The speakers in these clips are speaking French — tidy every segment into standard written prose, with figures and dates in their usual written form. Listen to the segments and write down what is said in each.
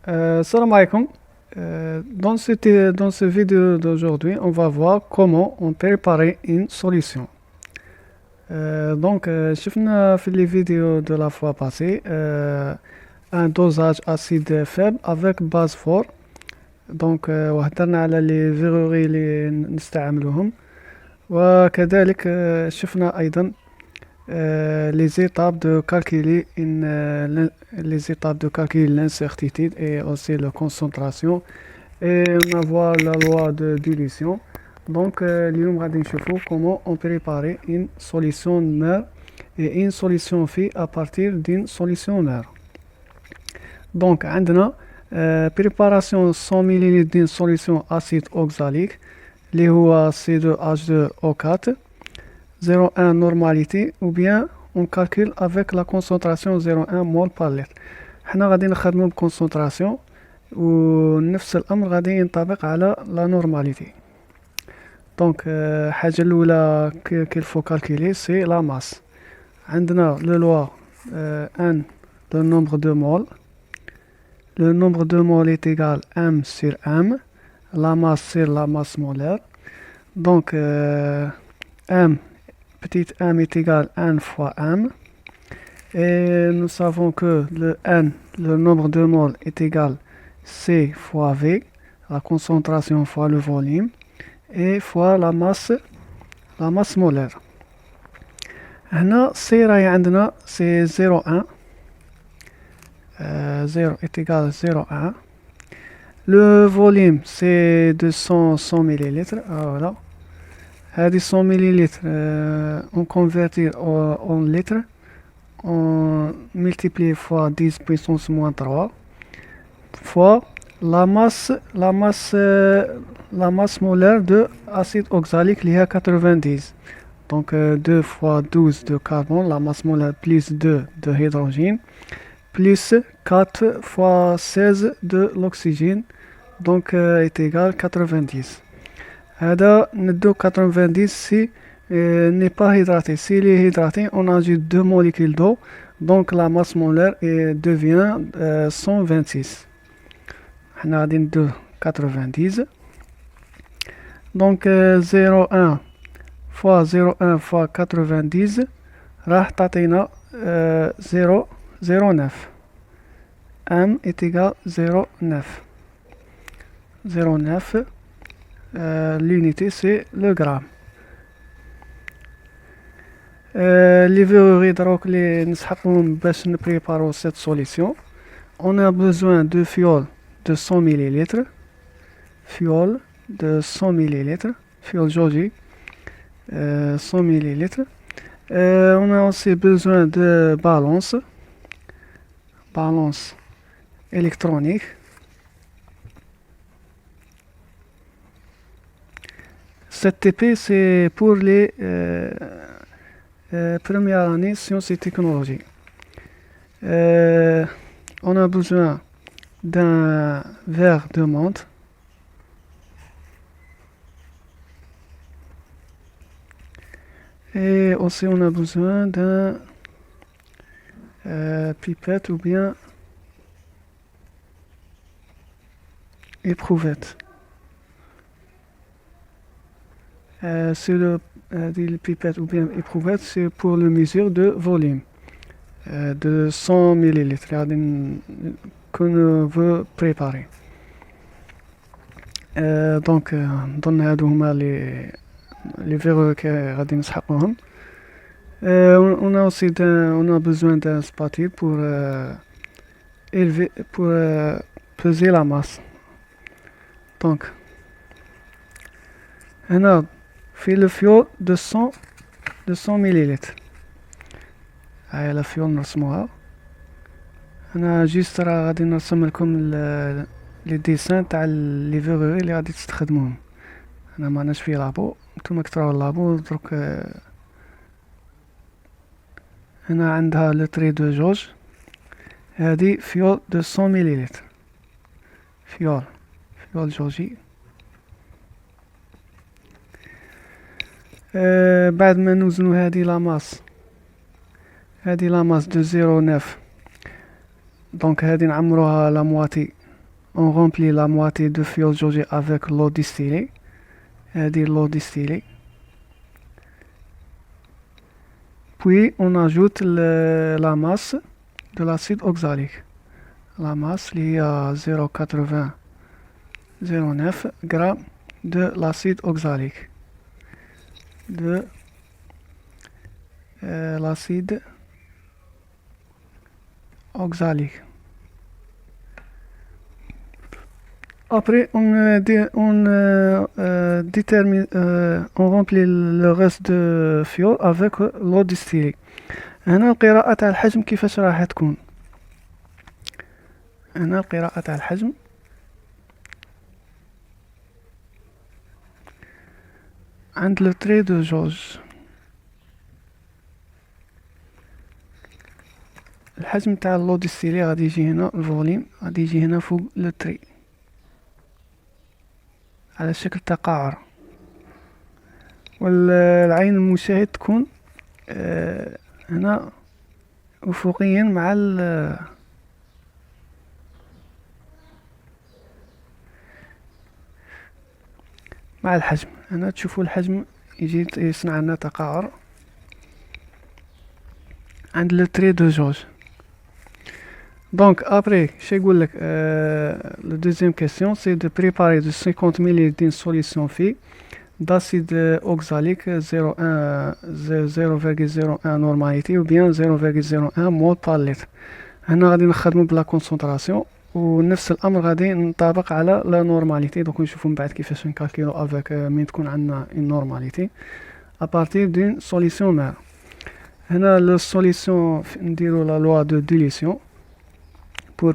Salam alaikum. Dans ce vidéo d'aujourd'hui, on va voir comment on préparer une solution. شفنا في les vidéos de la fois passée un dosage acide faible avec base fort. وهدرنا على les verreries اللي نستعملوهم وكذلك شفنا أيضا les étapes de calculer les étapes de calculer l'incertitude et aussi la concentration et on voit la loi de dilution. اليوم غادي نشوفوا comment on préparer une solution mère et une solution phi à partir d'une solution mère. عندنا préparation 100 ml d'une solution acide oxalique اللي هو C2H2O4 0,1 normalité ou bien on calcule avec la concentration 0,1 mol par litre. حنا غادي نخدمو بكونسنتراسيون ونفس الامر غادي ينطبق على لا نورماليتي. حاجه الاولى qu'il faut calculer c'est la masse. عندنا le loi n le nombre de moles. Le nombre de moles est égal m sur m. La masse c'est la masse molaire. M petit m est égal à n fois m. Et nous savons que le n, le nombre de moles, est égal C fois V, la concentration fois le volume, et fois la masse molaire. هنا C راهي عندنا c'est 0,1. 0 est égal à 0,1. Le volume c'est 100 millilitres. Voilà. هذه 100 millilitres on convertit en litres. On multiplie fois 10 puissance moins 3 fois la masse molaire de acide oxalique liée à 90. 2 fois 12 de carbone, la masse molaire plus 2 de hydrogène, plus 4 fois 16 de l'oxygène, est égal à 90. هذا ندو 90 si n'est pas hydraté. S'il est hydraté, on ajoute 2 molécules d'eau, donc la masse molaire devient 126. On a 90. 0,1 fois 0,1 fois 90 راح تعطينا 0,09. M est égal à 0,9. 0,9. L'unité c'est le gramme. Les verreries اللي نسحقهم باش نبريبارو cette solution. On a besoin de fiole de 100 ml. Fiole de 100 ml. Fiole Jogi. 100 ml. On a aussi besoin de balance. Balance électronique. Cette TP c'est pour les première année sciences et technologies. On a besoin d'un verre de menthe. Et aussi on a besoin d'un pipette ou bien éprouvette. C'est le pipette ou bien éprouvette, c'est pour la mesure de volume de 100 ml qu'on veut préparer. نظن هادو هما les verres que غادي نسحقوهم. On a aussi on a besoin d'un spatule pour peser la masse. هنا في الفيول de 100 مليلتر. هاي الفيول نرسموها. انا جيست راه غادي نرسم لكم لي ديسان تاع لي فيغوري اللي غادي تستخدموهم. انا ماناش في لابو، نتوما كتراو اللابو درك. هنا عندها لو تري دو جوج. هادي فيول de 100 مليلتر. فيول جوجي. بعد ما نوزنو هذه لا ماس دو 0,9. هذه نعمروها لا مواتي on remplit la moitié de fiole jaugée avec l'eau distillée. L'eau distillée. Puis on ajoute la masse de l'acide oxalique. La masse liée à 0,8009 g de l'acide oxalique. De l'acide oxalique. Après, on remplit le reste de fiole avec l'eau distillée. هنا القراءة تاع الحجم كيفاش راح تكون؟ هنا القراءة تاع الحجم عند لو تري دو جوج. الحجم تاع اللو ديستيلي غادي يجي هنا، الفوليم غادي يجي هنا فوق لو تري على شكل تقاعر، والعين المشاهد تكون هنا افقيا مع الحجم. هنا تشوفوا الحجم يجي يصنع لنا تقاعر عند لو تري دو جوج. Donc après, le deuxième question, c'est de préparer de 50 ml d'une solution phi d'acide oxalique 0,01 normalité ou bien 0,01 mol par litre. هنا غادي نخدمو بلا كونسونطراسيون ونفس الامر غادي نطابق على لا نورماليتي. دونك نشوفو من بعد كيفاش نكالكيلو افيك من تكون عندنا اون نورماليتي à partir d'une solution mère. هنا la solution نديرو la loi de dilution pour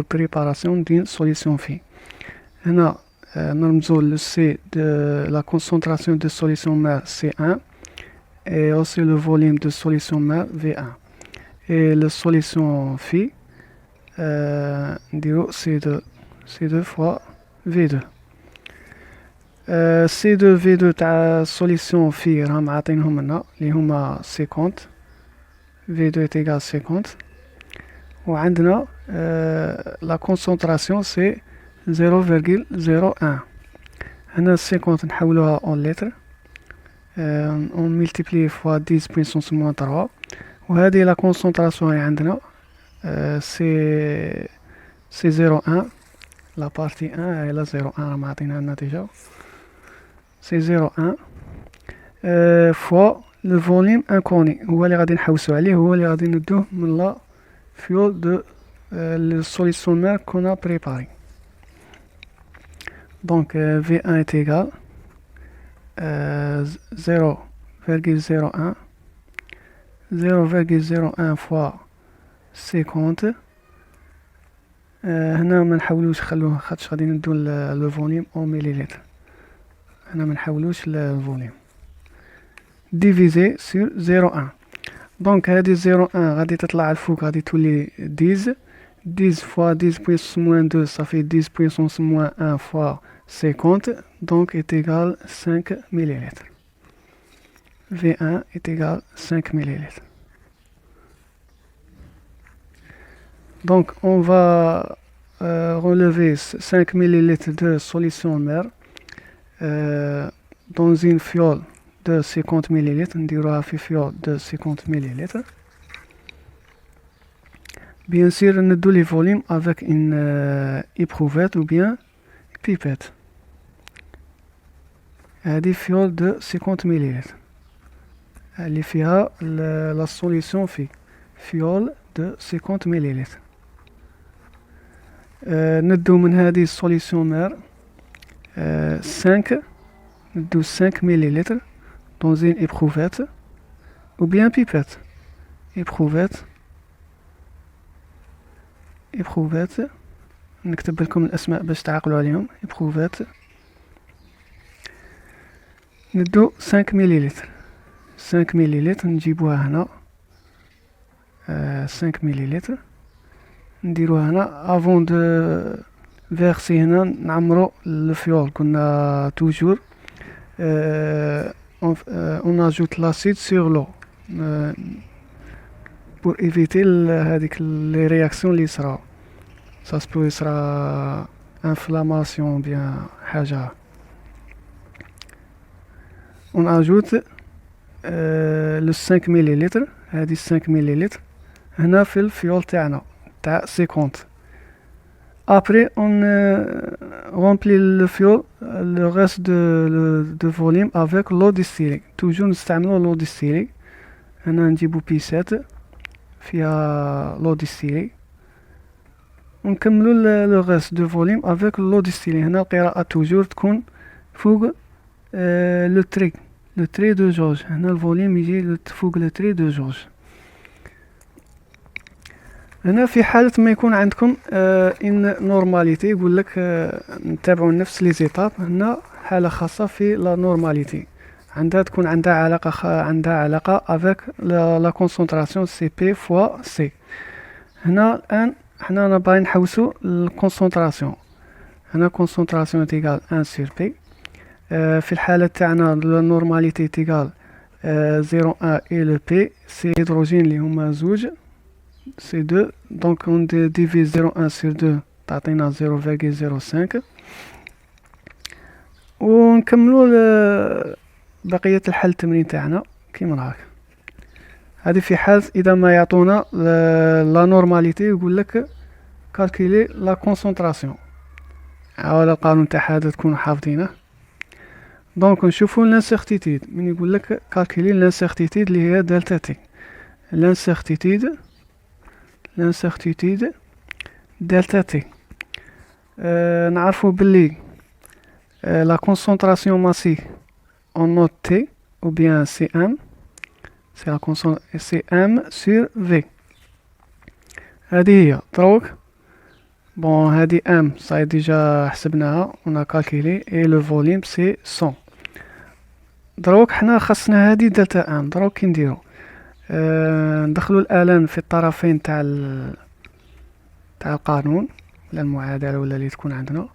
préparation d'une solution phi. هنا نرمزو le C de la concentration de solution mère C1 et aussi le volume de solution mère V1 et la solution phi نديرو C2 fois V2. C2 V2 تاع solution phi راهم عاطينهم لنا اللي هما 50. V2 est égal 50 وعندنا la concentration c'est 0,01. هنا 50 نحولوها en litres on multiplie fois 10 puissance moins 3 وهذه la concentration هي عندنا c'est 0,1. la partie 1 هي لا 0,1 راهم عاطينها لنا ديجا c'est 0,1 fois le volume inconnu هو اللي غادي نحوسو عليه، هو اللي غادي ندوه من لا fiole de la solution mère qu'on a préparée. Donc V1 est égal 0,01 fois 50. هنا ما نحاولوش خلوه خاطش غادي ندو لو فوليوم او مليلتر. هنا ما نحاولوش الفوليوم ديفيزي سور 0,1. دونك هادي 0,1 غادي تطلع الفوق غادي تولي 10 fois 10 puissance moins 2 ça fait 10 puissance moins 1 fois 50 donc est égal 5 millilitres. V1 est égal 5 millilitres. Donc on va relever 5 millilitres de solution mère dans une fiole de 50 millilitres. نديروها في fiole de 50 millilitres. Bien sûr, ندو les volumes avec une éprouvette ou bien pipette. هذه fiole de 50 millilitres اللي فيها la solution في fiole de 50 millilitres. ندو من هذه السوليسيون مير 5 ندو 5 millilitres dans une éprouvette ou bien pipette. éprouvette نكتب لكم الاسماء باش تعقلوا عليهم. éprouvette ندو 5 millilitres. 5 millilitres نجيبوها هنا 5 millilitres نديروها هنا avant de verser هنا نعمرو الفيول. كنا toujours on ajoute l'acide sur l'eau pour éviter هذيك les réactions اللي يصراو. ça se peut يصرى inflammation bien حاجة. on ajoute le 5 مليلتر. هذه 5 مليلتر هنا في الفيول تاعنا تاع 50. Après, on remplit le fiole, le reste de volume avec l'eau distillée. Toujours نستعملوا l'eau distillée. هنا نجيبو بيسات فيها l'eau distillée. ونكملوا le reste de volume avec l'eau distillée. هنا القراءة toujours تكون فوق le trait de jauge. هنا الفوليوم يجي فوق le trait de jauge. هنا في حالة ما يكون عندكم ان نورماليتي يقول لك نتابعوا نفس لي زيتاب. هنا حالة خاصة في لا نورماليتي عندها تكون عندها علاقة avec la concentration CP fois C. هنا الآن حنا باغي نحوسو الكونسونطراسيون. هنا concentration تيغال 1 sur P. في الحالة تاعنا النورماليتي تيغال 0,1 et le P سي هيدروجين اللي هما زوج C2, donc on divise 0,1 sur 2 تعطينا 0,05 ونكملوا بقية الحل التمرين تاعنا كيما راك. هذه في حال إذا ما يعطونا لا نورماليتي يقول لك كالكولي لا كونسونطراسيون. على القانون تاع هذا تكونوا حافظينه. دونك نشوفوا لانسيرتيتود من يقول لك كالكولي لانسيرتيتود اللي هي دلتا تي. لانسيرتيتود دلتا تي نعرفوا باللي la concentration massive en note T ou bien Cm c'est la concentration Cm sur V. هذه هي دروك بون هذه M صاي ديجا حسبناها on a calculé et le volume c'est 100. دروك حنا خصنا هذه دلتا M. دروك كي نديرو ندخلوا الآلان في الطرفين تاع القانون ولا المعادلة ولا اللي تكون عندنا.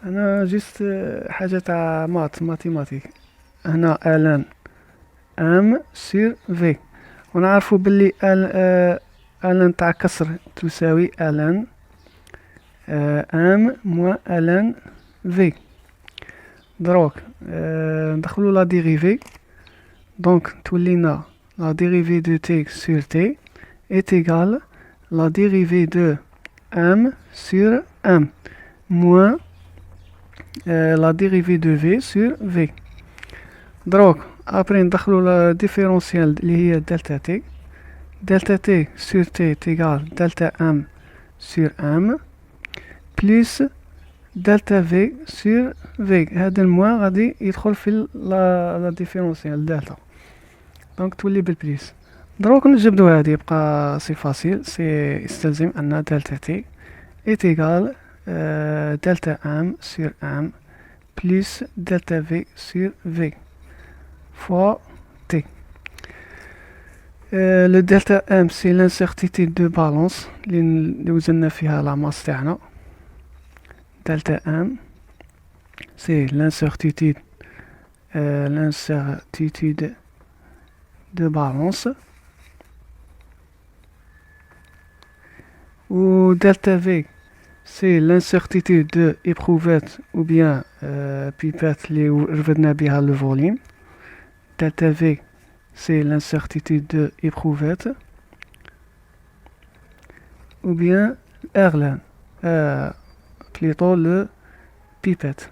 أنا جست حاجة تاع ماتيماتيك. هنا آلان ام سير في ونعرفوا باللي آلان تاع كسر تساوي آلان ام موان آلان في. دروك ندخلوا لا ديريفي. دونك تولينا la dérivée de t sur t est égale la dérivée de m sur m moins la dérivée de v sur v. دروك après ندخلوا la différentielle اللي هي delta t. delta t sur t est égal delta m sur m plus delta v sur v. هذا الموان غادي يدخل في la différentielle delta. دونك تولي بالبليس. دروك نجبدو هادي يبقى سي فاسيل. سي يستلزم ان دلتا تي est égal delta m sur m plus delta v sur v fois t. Le delta m c'est l'incertitude de balance اللي وزننا فيها لا ماس تاعنا. delta m c'est l'incertitude de balance. Ou delta V c'est l'incertitude de éprouvette ou bien pipette اللي رفدنا بها le volume. Delta V c'est l'incertitude de éprouvette ou bien Erlen plutôt le pipette.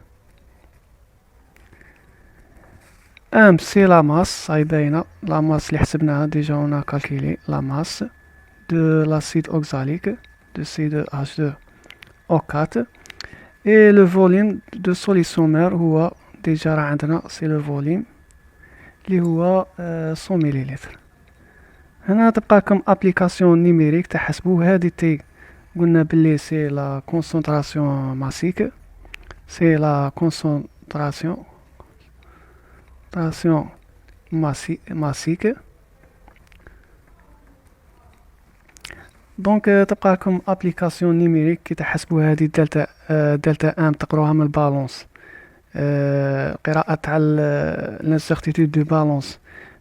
M c'est la masse هاي باينة la masse اللي حسبناها déjà on a calculé la masse de l'acide oxalique de C2H2O4 et le volume de solution mère هو déjà راه عندنا c'est le volume اللي هو 100 مليلتر. هنا تبقاكم ابليكاسيون نيميريك تحسبوا هذه تي قلنا باللي سي لا كونسونطراسيون ماسيك سي لا كونسونطراسيون ماسيك. دونك تبقاكم ابليكاسيون نيميريك كي تحسبوا هذه دلتا ام تقروها من البالونس. قراءة تاع لانسيرتيتود دو بالونس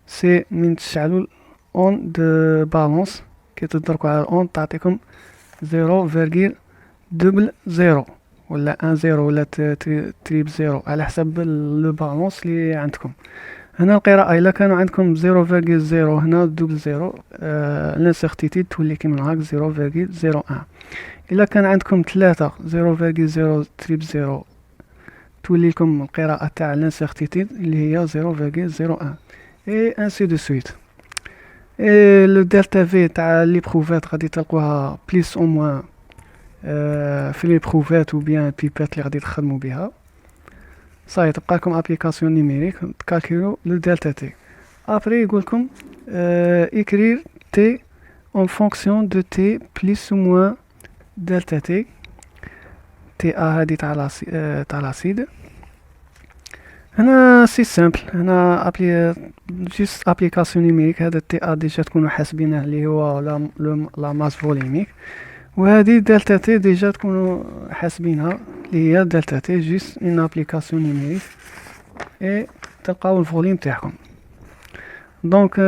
سي من تشعلوا اون دو بالونس كي تضربوا على الاون تعطيكم 0,00 ولا 1 0 ولا تريب 0 على حسب لو بالونس اللي عندكم. هنا القراءة إلا كانوا عندكم 0,0 هنا دوبل 0 لانسيغتيتيد تولي كيما هاك 0,01. إلا كان عندكم 3 0,0 تريب 0 تولي لكم القراءة تاع لانسيغتيتيد اللي هي 0,01 اي انسي دو سويت. اي لو دلتا في تاع لي بروفات غادي تلقوها بليس او موان في لي بروفات و بيان بيبات اللي غادي تخدموا بها. صاي تبقى لكم ابليكاسيون نيميريك تكالكيلو لو دلتا تي. ابري يقول لكم écrire t en fonction de t plus ou moins delta t. تي ا هادي تاع لاسيد. هنا سي سامبل، هنا جيست ابليكاسيون نيميريك. هذا تي ا ديجا تكونوا حاسبينه اللي هو لا ماس فوليميك، وهذه دلتا تي ديجا تكونوا حاسبينها اللي هي دلتا تي جيست اون ابليكاسيون نيميريك اي تلقاو الفوليم تاعكم. دونك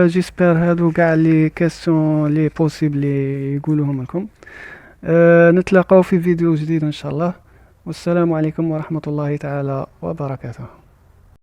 جيسبر هادو كاع لي كاستيون لي بوسيبل لي يقولوهم لكم. نتلاقاو في فيديو جديد ان شاء الله، والسلام عليكم ورحمة الله تعالى وبركاته.